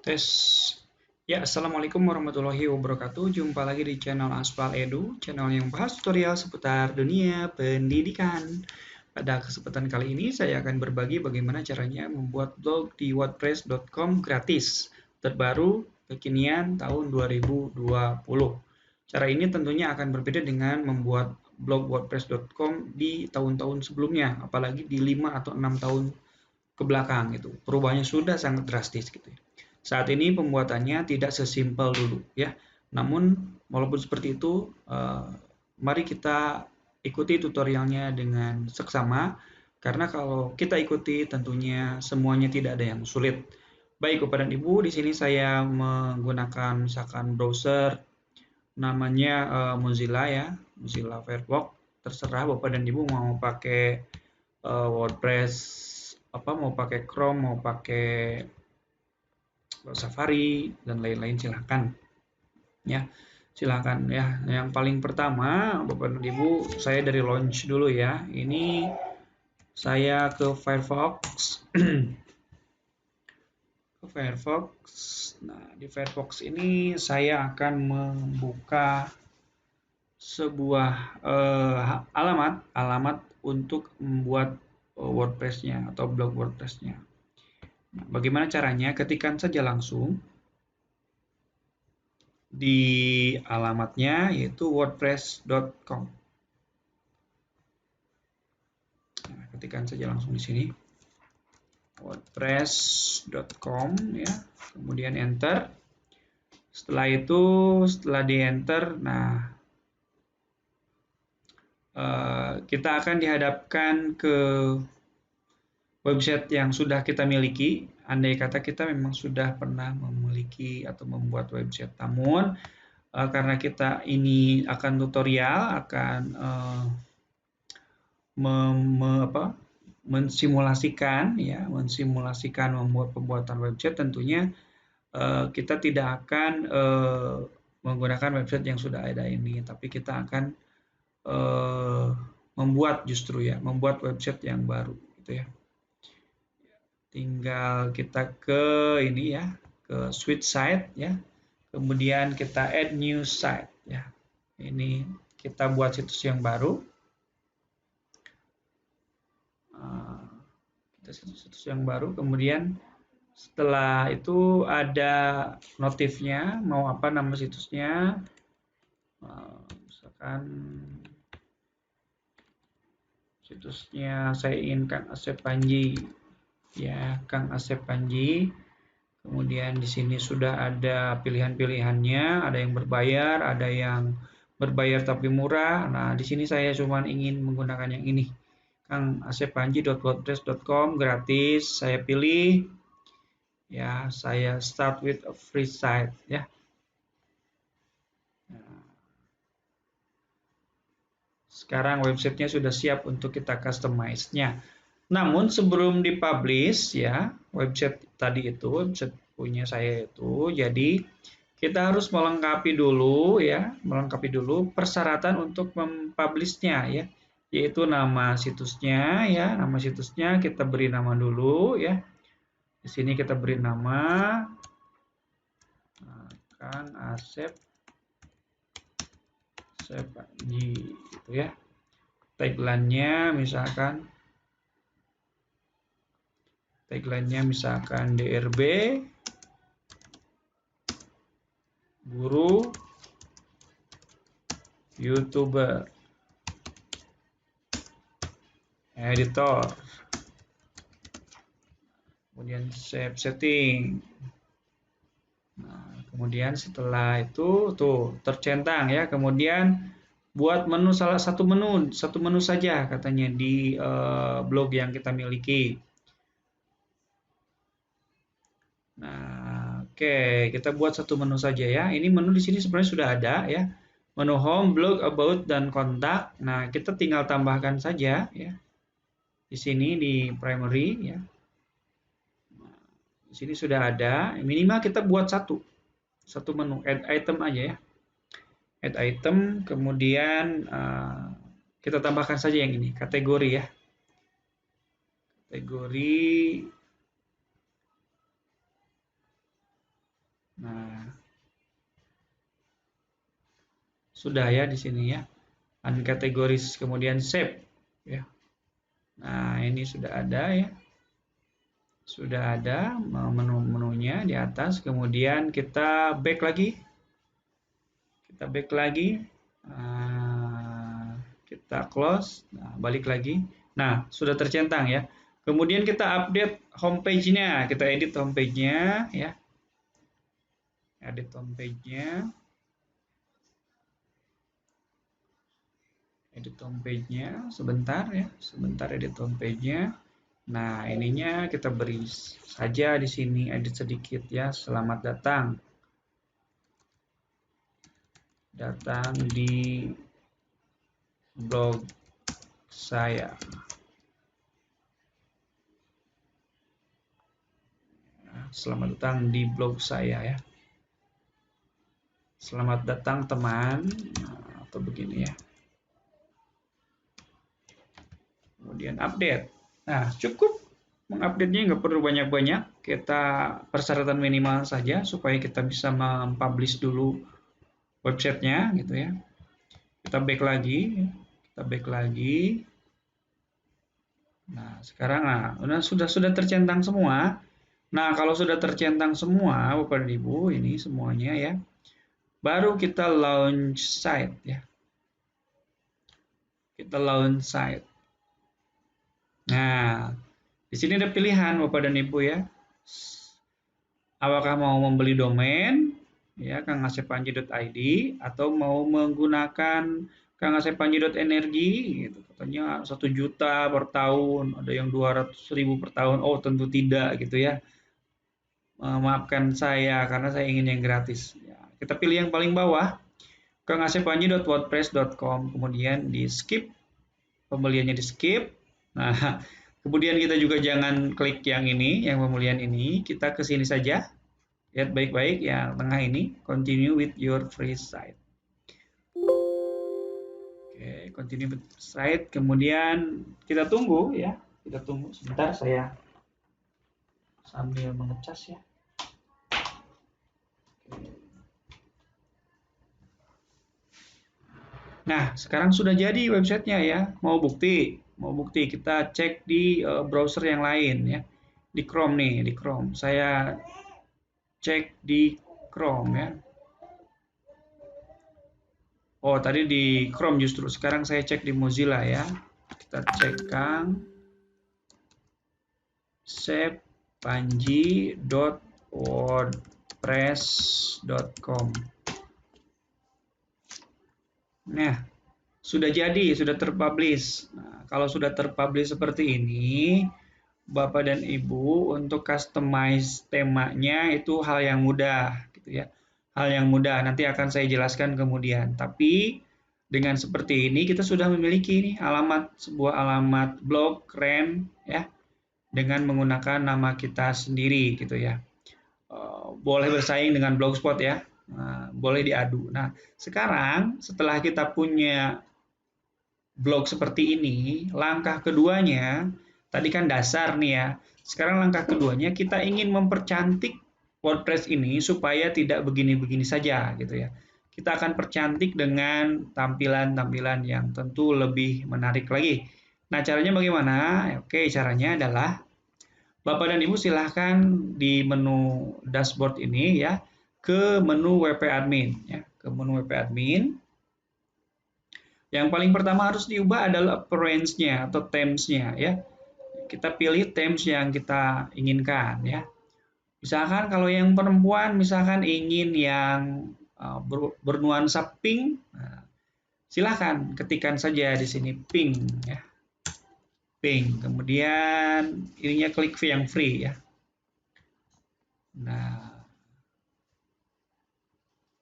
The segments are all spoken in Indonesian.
Tes. Ya, Assalamualaikum warahmatullahi wabarakatuh. Jumpa lagi di channel Aspal Edu, channel yang bahas tutorial seputar dunia pendidikan. Pada kesempatan kali ini, saya akan berbagi bagaimana caranya membuat blog di wordpress.com gratis, terbaru kekinian tahun 2020. Cara ini tentunya akan berbeda dengan membuat blog wordpress.com di tahun-tahun sebelumnya, apalagi di 5 atau 6 tahun ke belakang gitu. Perubahannya sudah sangat drastis gitu ya. Saat ini pembuatannya tidak sesimpel dulu ya. Namun walaupun seperti itu, mari kita ikuti tutorialnya dengan seksama karena kalau kita ikuti tentunya semuanya tidak ada yang sulit. Baik Bapak dan Ibu, di sini saya menggunakan misalkan browser namanya Mozilla ya, Mozilla Firefox. Terserah Bapak dan Ibu mau pakai WordPress apa mau pakai Chrome, mau pakai Safari dan lain-lain silahkan ya. Silahkan ya. Yang paling pertama Bapak dan Ibu, saya dari launch dulu ya. Ini saya ke Firefox. Ke Firefox. Nah, di Firefox ini saya akan membuka sebuah alamat untuk membuat WordPress-nya atau blog WordPress-nya. Nah, bagaimana caranya? Ketikkan saja langsung di alamatnya yaitu wordpress.com. Nah, ketikkan saja langsung di sini wordpress.com ya, kemudian enter. Setelah itu, setelah di enter, nah kita akan dihadapkan ke website yang sudah kita miliki. Andai kata kita memang sudah pernah memiliki atau membuat website, namun karena kita ini akan tutorial, akan mensimulasikan membuat pembuatan website, tentunya kita tidak akan menggunakan website yang sudah ada ini, tapi kita akan membuat website yang baru gitu ya. Tinggal kita ke ini ya, ke switch site ya. Kemudian kita add new site ya. Ini kita buat situs yang baru. Situs yang baru, kemudian setelah itu ada notifnya, mau apa nama situsnya, misalkan situsnya saya ingin Kang Asep Panji ya, Kang Asep Panji. Kemudian di sini sudah ada pilihan-pilihannya, ada yang berbayar, ada yang berbayar tapi murah. Nah, di sini saya cuma ingin menggunakan yang ini. kangasepanji.wordpress.com gratis, saya pilih ya, saya start with a free site ya. Sekarang websitenya sudah siap untuk kita customize-nya. Namun sebelum dipublish ya, website tadi itu, website punya saya itu, jadi kita harus melengkapi dulu persyaratan untuk mempublishnya ya, yaitu nama situsnya ya, nama situsnya kita beri nama dulu ya. Di sini kita beri nama Kang Asep Panji gitu ya. Tagline-nya misalkan DRB guru YouTuber editor. Kemudian save setting. Nah, kemudian setelah itu tuh tercentang ya. Kemudian buat menu, satu menu saja katanya di blog yang kita miliki. Nah, oke, kita buat satu menu saja ya. Ini menu di sini sebenarnya sudah ada ya. Menu home, blog, about, dan kontak. Nah, kita tinggal tambahkan saja ya. Di sini di primary ya. Nah, di sini sudah ada. Minimal kita buat satu menu, add item aja ya. Add item, kemudian kita tambahkan saja yang ini, kategori ya. Kategori Nah, sudah ya di sini ya. Uncategories, kemudian save ya. Nah, ini sudah ada ya. Sudah ada menu-menunya di atas. Kemudian kita back lagi. Kita back lagi. Kita close. Nah, balik lagi. Nah, sudah tercentang ya. Kemudian kita update homepage-nya. Kita edit homepage-nya ya. Edit homepage-nya. Edit homepage-nya sebentar ya. Sebentar edit homepage-nya. Nah, ininya kita beri saja di sini edit sedikit ya. Selamat datang. Datang di blog saya. Selamat datang di blog saya ya. Selamat datang teman. Nah, atau begini ya. Kemudian update. Nah, cukup mengupdate-nya, nggak perlu banyak-banyak. Kita persyaratan minimal saja supaya kita bisa mempublish dulu websitenya gitu ya. Kita back lagi. Kita back lagi. Nah, sekarang sudah tercentang semua. Nah, kalau sudah tercentang semua, Bapak dan Ibu, ini semuanya ya. Baru kita launch site ya. Kita launch site. Nah, di sini ada pilihan Bapak dan Ibu ya. Apakah mau membeli domain ya kangasepanji.id atau mau menggunakan kangasepanji.energi gitu. Katanya 1 juta per tahun, ada yang 200.000 per tahun. Oh, tentu tidak gitu ya. Maafkan saya karena saya ingin yang gratis. Ya, kita pilih yang paling bawah, kangasepanji.wordpress.com, kemudian di skip, pembeliannya di skip. Nah, kemudian kita juga jangan klik yang ini, yang pembelian ini, kita ke sini saja. Lihat baik-baik yang tengah ini, continue with your free site. Oke, continue with site, kemudian kita tunggu ya. Kita tunggu sebentar, saya sambil mengecas ya. Nah, sekarang sudah jadi websitenya ya. Mau bukti kita cek di browser yang lain ya. Di Chrome nih, di Chrome. Saya cek di Chrome ya. Oh, tadi di Chrome justru. Sekarang saya cek di Mozilla ya. Kita cek Kang sepanji.wordpress.com. Nah, sudah jadi, sudah terpublish. Nah, kalau sudah terpublish seperti ini, Bapak dan Ibu untuk customize temanya itu hal yang mudah gitu ya. Hal yang mudah nanti akan saya jelaskan kemudian. Tapi dengan seperti ini kita sudah memiliki nih sebuah alamat blog keren ya dengan menggunakan nama kita sendiri gitu ya. Boleh bersaing dengan Blogspot ya. Nah, boleh diadu. Nah, sekarang setelah kita punya blog seperti ini, langkah keduanya, tadi kan dasar nih ya, sekarang langkah keduanya kita ingin mempercantik WordPress ini supaya tidak begini-begini saja gitu ya. Kita akan percantik dengan tampilan-tampilan yang tentu lebih menarik lagi. Nah, caranya bagaimana? Oke, caranya adalah Bapak dan Ibu silahkan di menu dashboard ini ya ke menu WP Admin ya, ke menu WP Admin. Yang paling pertama harus diubah adalah appearance-nya atau themes-nya ya. Kita pilih themes yang kita inginkan ya. Misalkan kalau yang perempuan misalkan ingin yang bernuansa pink, nah, silahkan ketikkan saja di sini pink ya. Pink. Kemudian ininya klik yang free ya. Nah,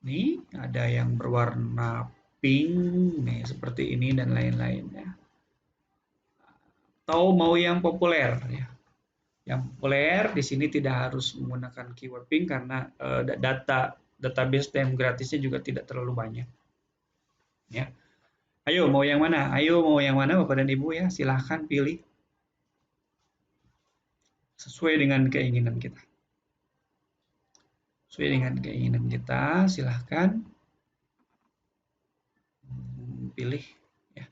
ini ada yang berwarna pink nih seperti ini dan lain-lain ya. Atau mau yang populer ya. Yang populer di sini tidak harus menggunakan keyword pink karena database tem gratisnya juga tidak terlalu banyak. Ya. Ayo mau yang mana? Ayo mau yang mana Bapak dan Ibu ya? Silahkan pilih sesuai dengan keinginan kita. sesuai dengan keinginan kita. Silahkan pilih ya,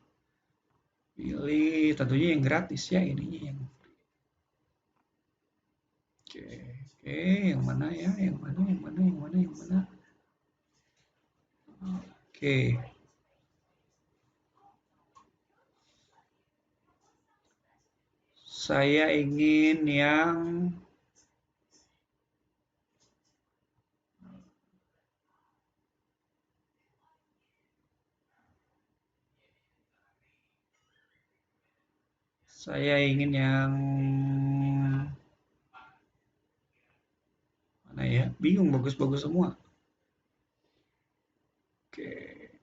pilih tentunya yang gratis ya, ininya yang oke, oke, yang mana ya, yang mana, yang mana, yang mana, yang mana, oke. Saya ingin yang mana ya? Bingung, bagus-bagus semua. Oke.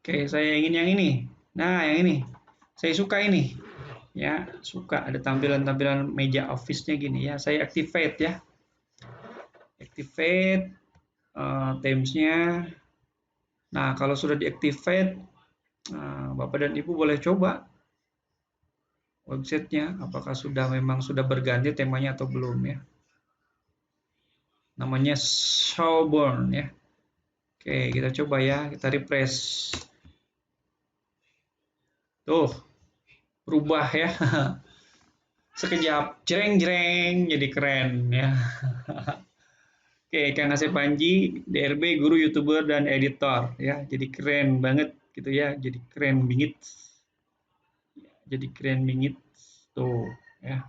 Oke, saya ingin yang ini. Nah, yang ini. Saya suka ini. Ya, suka ada tampilan-tampilan meja office-nya gini ya. Saya activate ya. Activate Teams-nya. Nah, kalau sudah diactivate, Bapak dan Ibu boleh coba websitenya. Apakah memang sudah berganti temanya atau belum ya. Namanya Showborn ya. Oke, kita coba ya. Kita refresh. Tuh, berubah ya. Sekejap, jreng-jreng, jadi keren ya. Oke, Kang Asep Panji, DRB, guru, YouTuber, dan editor ya. Jadi keren banget gitu ya. Jadi keren bingit. Jadi keren bingit. Tuh ya.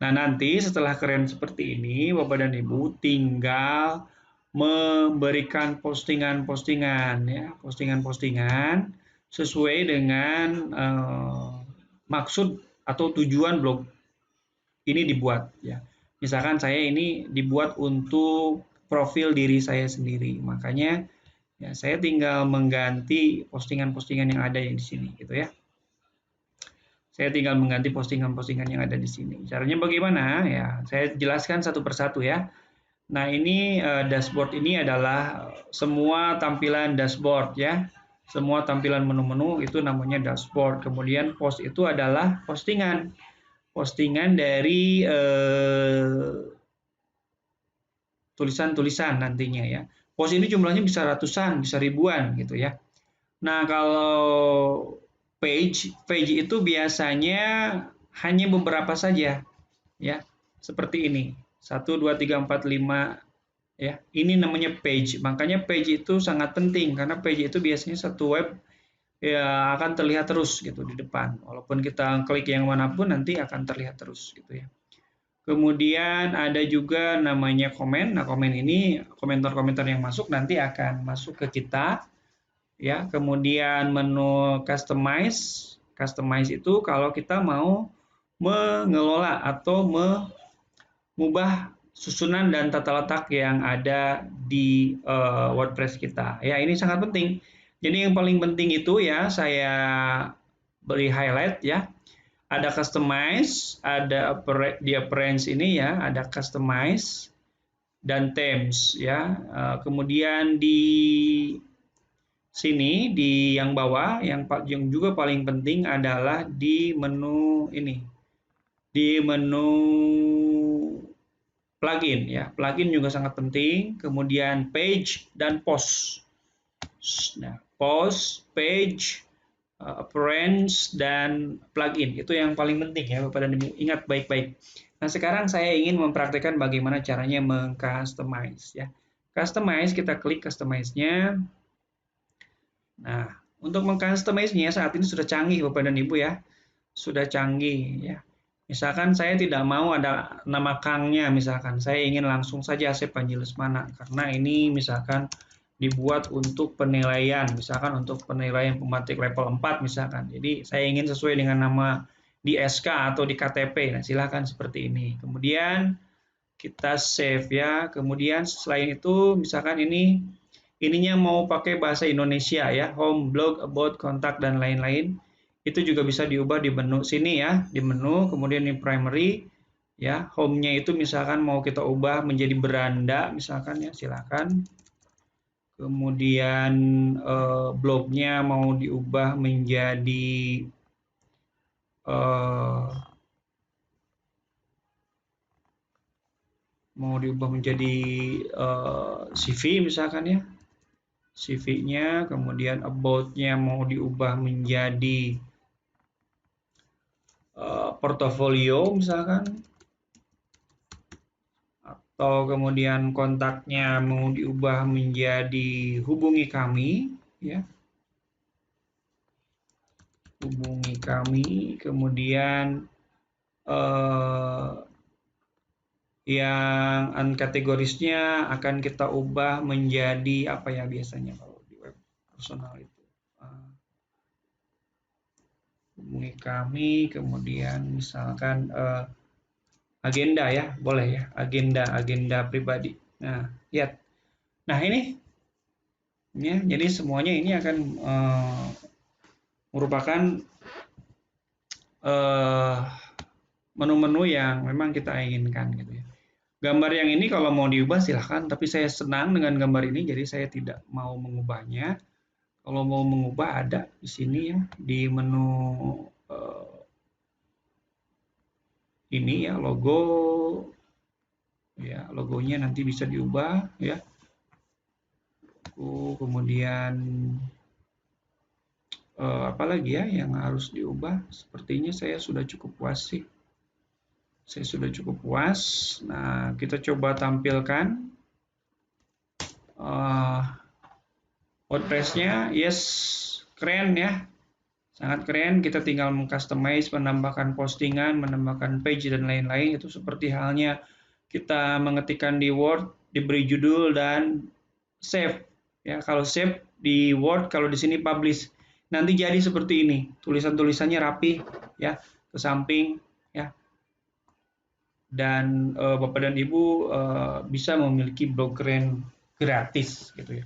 Nah, nanti setelah keren seperti ini, Bapak dan Ibu tinggal memberikan postingan-postingan ya, postingan-postingan sesuai dengan maksud atau tujuan blog ini dibuat ya. Misalkan saya ini dibuat untuk profil diri saya sendiri. Makanya ya saya tinggal mengganti postingan-postingan yang ada di sini gitu ya. Saya tinggal mengganti postingan-postingan yang ada di sini. Caranya bagaimana? Ya, saya jelaskan satu persatu ya. Nah, ini dashboard ini adalah semua tampilan dashboard ya. Semua tampilan menu-menu itu namanya dashboard. Kemudian post itu adalah postingan. Postingan dari tulisan-tulisan nantinya ya. Post ini jumlahnya bisa ratusan, bisa ribuan gitu ya. Nah, kalau page itu biasanya hanya beberapa saja ya. Seperti ini. 1, 2, 3, 4, 5 ya. Ini namanya page. Makanya page itu sangat penting karena page itu biasanya satu web ya akan terlihat terus gitu di depan. Walaupun kita klik yang manapun nanti akan terlihat terus gitu ya. Kemudian ada juga namanya komen. Nah, komen ini komentar-komentar yang masuk nanti akan masuk ke kita ya. Kemudian menu customize. Customize itu kalau kita mau mengelola atau mengubah susunan dan tata letak yang ada di WordPress kita. Ya, ini sangat penting. Jadi yang paling penting itu ya saya beri highlight ya. Ada customize, ada di appearance ini ya, ada customize dan themes ya. Kemudian di sini di yang bawah yang juga paling penting adalah di menu ini. Di menu plugin ya. Plugin juga sangat penting. Kemudian page dan post. Nah, post, page, appearance, dan plugin. Itu yang paling penting ya Bapak dan Ibu. Ingat baik-baik. Nah, sekarang saya ingin mempraktikkan bagaimana caranya meng-customize ya. Customize, kita klik customize-nya. Nah, untuk meng-customize-nya saat ini sudah canggih Bapak dan Ibu ya. Sudah canggih ya. Misalkan saya tidak mau ada nama Kangnya, misalkan saya ingin langsung saja Asep Panji Lesmana karena ini misalkan dibuat untuk penilaian, misalkan untuk penilaian pematik level 4 misalkan. Jadi saya ingin sesuai dengan nama di SK atau di KTP. Nah, silakan seperti ini. Kemudian kita save ya. Kemudian selain itu misalkan ininya mau pakai bahasa Indonesia ya, home, blog, about, kontak dan lain-lain. Itu juga bisa diubah di menu sini ya, di menu, kemudian di primary ya, home-nya itu misalkan mau kita ubah menjadi beranda misalkan ya, silakan. kemudian blognya mau diubah menjadi eh, CV misalkan ya, CV-nya, kemudian about-nya mau diubah menjadi portofolio misalkan, atau kemudian kontaknya mau diubah menjadi hubungi kami, ya, hubungi kami, kemudian yang unkategorisnya akan kita ubah menjadi apa ya biasanya kalau di web personal itu, hubungi kami, kemudian misalkan agenda ya, boleh ya, agenda pribadi. Nah, lihat. Nah, ini ya, jadi semuanya ini akan merupakan menu-menu yang memang kita inginkan gitu ya. Gambar yang ini kalau mau diubah silahkan, tapi saya senang dengan gambar ini, jadi saya tidak mau mengubahnya. Kalau mau mengubah ada di sini ya, di menu ini ya, logo ya, logonya nanti bisa diubah ya. Kemudian apa lagi ya yang harus diubah? Sepertinya saya sudah cukup puas sih. Saya sudah cukup puas. Nah, kita coba tampilkan WordPress-nya. Yes, keren ya. Sangat keren. Kita tinggal mengcustomize, menambahkan postingan, menambahkan page dan lain-lain. Itu seperti halnya kita mengetikkan di Word, diberi judul dan save. Ya, kalau save di Word, kalau di sini publish. Nanti jadi seperti ini. Tulisan-tulisannya rapi ya, ke samping ya. Dan Bapak dan Ibu bisa memiliki blog keren gratis gitu ya.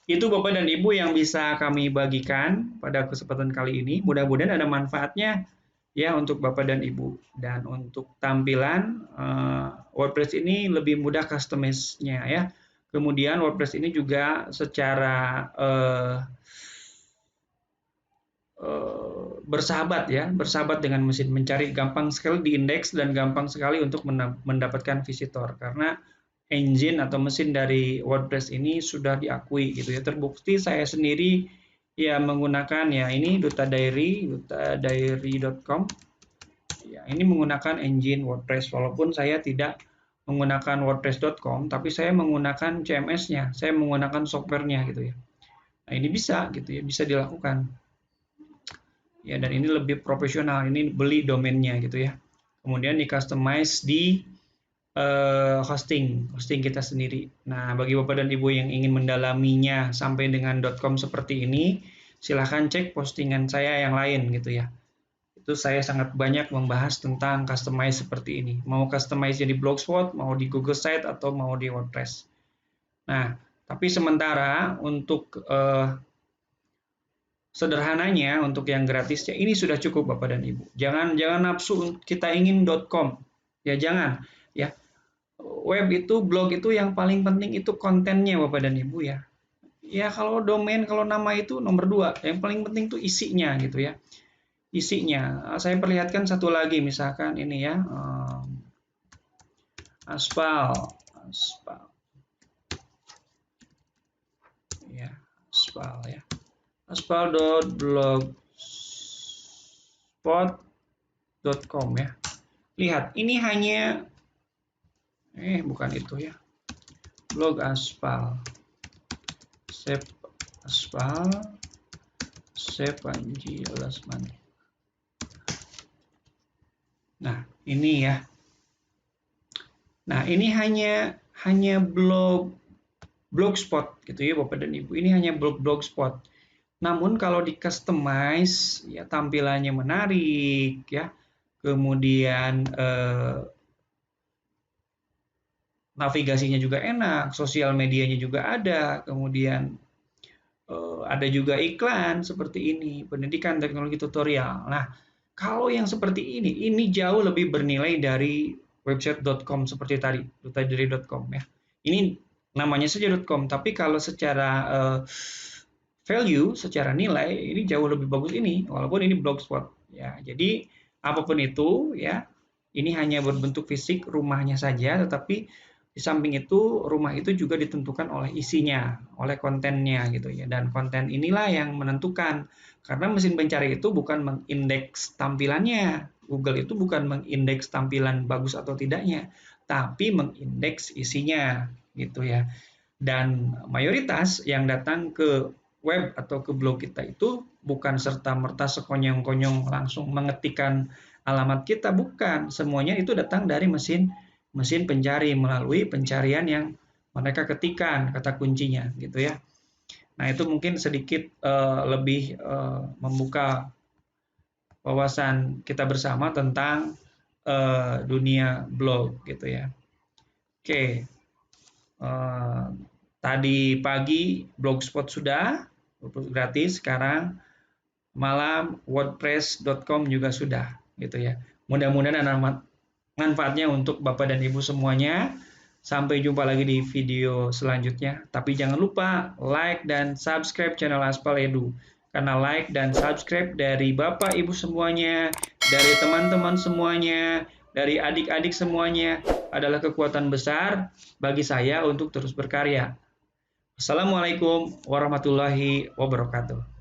Itu Bapak dan Ibu yang bisa kami bagikan pada kesempatan kali ini. Mudah-mudahan ada manfaatnya ya untuk Bapak dan Ibu. Dan untuk tampilan WordPress ini lebih mudah customize-nya ya. Kemudian WordPress ini juga secara bersahabat ya, bersahabat dengan mesin mencari, gampang sekali diindeks dan gampang sekali untuk mendapatkan visitor karena engine atau mesin dari WordPress ini sudah diakui gitu ya. Terbukti saya sendiri ya menggunakan ya ini dutadiary.com. Ya, ini menggunakan engine WordPress walaupun saya tidak menggunakan wordpress.com tapi saya menggunakan CMS-nya, saya menggunakan software-nya gitu ya. Nah, ini bisa gitu ya, bisa dilakukan. Ya, dan ini lebih profesional, ini beli domainnya gitu ya, kemudian di customize di hosting kita sendiri. Nah, bagi Bapak dan Ibu yang ingin mendalaminya sampai dengan .com seperti ini, silahkan cek postingan saya yang lain gitu ya. Itu saya sangat banyak membahas tentang customize seperti ini, mau customize di Blogspot, mau di Google Site atau mau di WordPress. Nah, tapi sementara untuk sederhananya untuk yang gratisnya ini sudah cukup Bapak dan Ibu. Jangan nafsu kita ingin .com. Ya jangan ya. Web itu, blog itu yang paling penting itu kontennya Bapak dan Ibu ya. Ya kalau domain, kalau nama itu nomor 2. Yang paling penting itu isinya gitu ya. Isinya. Saya perlihatkan satu lagi misalkan ini ya. Aspal. Ya, aspal ya. aspal.blogspot.com ya. Lihat, ini hanya bukan itu ya. Blog aspal. Save aspal. Save Panji Lasmani. Nah, ini ya. Nah, ini hanya blogspot gitu ya Bapak dan Ibu. Ini hanya blogspot. Namun kalau di customize ya tampilannya menarik ya. Kemudian navigasinya juga enak, sosial medianya juga ada, kemudian ada juga iklan seperti ini, pendidikan teknologi tutorial. Nah, kalau yang seperti ini jauh lebih bernilai dari website.com seperti tadi, dutadiary.com ya. Ini namanya saja .com, tapi kalau secara value, secara nilai ini jauh lebih bagus ini, walaupun ini blogspot ya. Jadi apapun itu ya, ini hanya berbentuk fisik rumahnya saja, tetapi di samping itu rumah itu juga ditentukan oleh isinya, oleh kontennya gitu ya. Dan konten inilah yang menentukan, karena mesin pencari itu bukan mengindeks tampilannya. Google itu bukan mengindeks tampilan bagus atau tidaknya, tapi mengindeks isinya gitu ya. Dan mayoritas yang datang ke web atau ke blog kita itu bukan serta-merta sekonyong-konyong langsung mengetikkan alamat kita, bukan. Semuanya itu datang dari mesin pencari melalui pencarian yang mereka ketikkan kata kuncinya gitu ya. Nah, itu mungkin sedikit lebih membuka wawasan kita bersama tentang dunia blog gitu ya. Oke. Tadi pagi blogspot sudah gratis, sekarang malam wordpress.com juga sudah gitu ya. Mudah-mudahan ada manfaatnya untuk Bapak dan Ibu semuanya. Sampai jumpa lagi di video selanjutnya. Tapi jangan lupa like dan subscribe channel Aspal Edu. Karena like dan subscribe dari Bapak Ibu semuanya, dari teman-teman semuanya, dari adik-adik semuanya adalah kekuatan besar bagi saya untuk terus berkarya. Assalamualaikum warahmatullahi wabarakatuh.